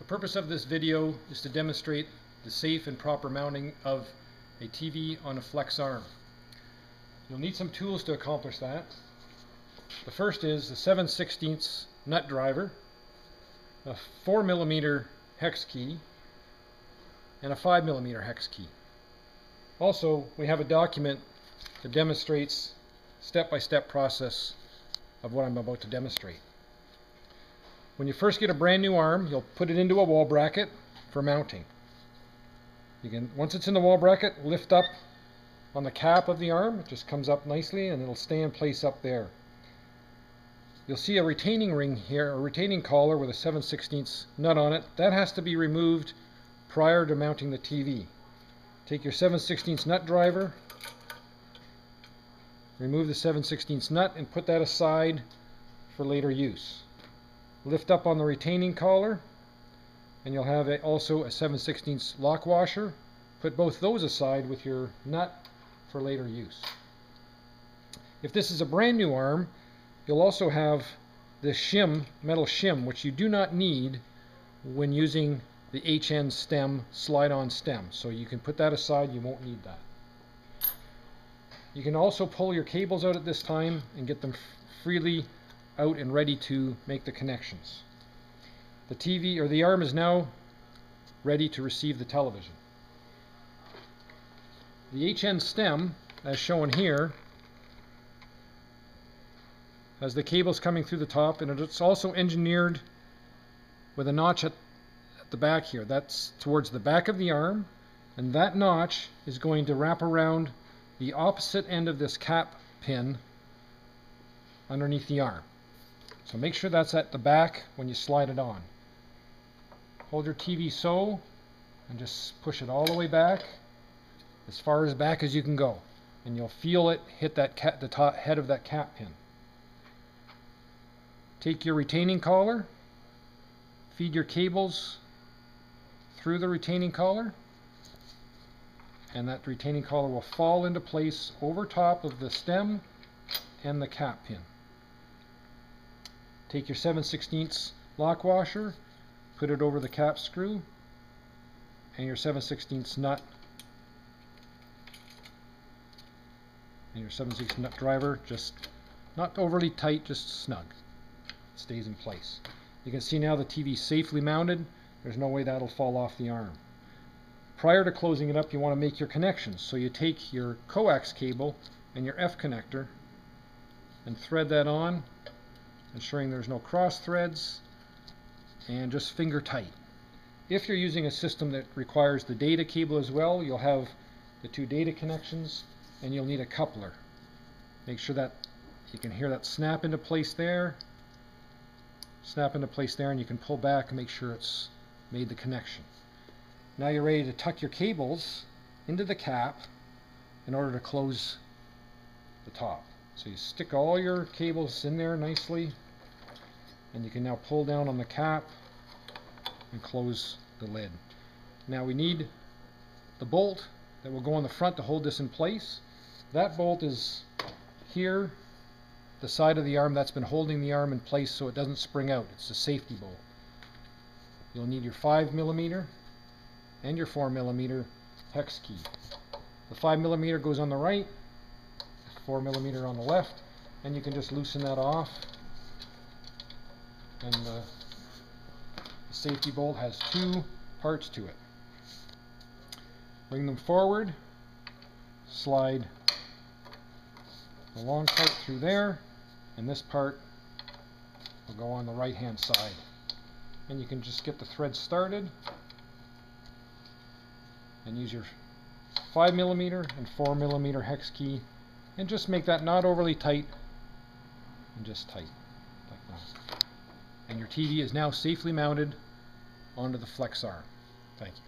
The purpose of this video is to demonstrate the safe and proper mounting of a TV on a flex arm. You'll need some tools to accomplish that. The first is the 7/16 nut driver, a 4mm hex key, and a 5mm hex key. Also, we have a document that demonstrates step-by-step process of what I'm about to demonstrate. When you first get a brand new arm, you'll put it into a wall bracket for mounting. Once it's in the wall bracket, lift up on the cap of the arm. It just comes up nicely and it'll stay in place up there. You'll see a retaining ring here, a retaining collar with a 7/16 nut on it. That has to be removed prior to mounting the TV. Take your 7/16 nut driver, remove the 7/16 nut and put that aside for later use. Lift up on the retaining collar and you'll have also a 7/16 lock washer. Put both those aside with your nut for later use. If this is a brand new arm, you'll also have this shim, metal shim, which you do not need when using the HN stem slide-on stem. So you can put that aside, you won't need that. You can also pull your cables out at this time and get them freely out and ready to make the connections. The TV or the arm is now ready to receive the television. The HN stem, as shown here, has the cables coming through the top, and it's also engineered with a notch at the back here. That's towards the back of the arm, and that notch is going to wrap around the opposite end of this cap pin underneath the arm. So make sure that's at the back when you slide it on. Hold your TV so and just push it all the way back, as far as back as you can go, and you'll feel it hit that the top head of that cap pin. Take your retaining collar, feed your cables through the retaining collar, and that retaining collar will fall into place over top of the stem and the cap pin. Take your 7/16 lock washer, put it over the cap screw, and your 7/16 nut, and your 7/16 nut driver, just not overly tight, just snug. It stays in place. You can see now the TV is safely mounted. There's no way that'll fall off the arm. Prior to closing it up, you want to make your connections. So you take your coax cable and your F connector and thread that on, ensuring there's no cross threads, and just finger tight. If you're using a system that requires the data cable as well, you'll have the two data connections and you'll need a coupler. Make sure that you can hear that snap into place there, and you can pull back and make sure it's made the connection. Now you're ready to tuck your cables into the cap in order to close the top. So you stick all your cables in there nicely, and you can now pull down on the cap and close the lid. Now we need the bolt that will go on the front to hold this in place. That bolt is here, the side of the arm that's been holding the arm in place so it doesn't spring out. It's a safety bolt. You'll need your 5mm and your 4mm hex key. The 5mm goes on the right, 4mm on the left, and you can just loosen that off, and the safety bolt has two parts to it. Bring them forward, slide the long part through there, and this part will go on the right hand side, and you can just get the thread started and use your 5mm and 4mm hex key and just make that not overly tight, and just tight like that. And your TV is now safely mounted onto the flex arm. Thank you.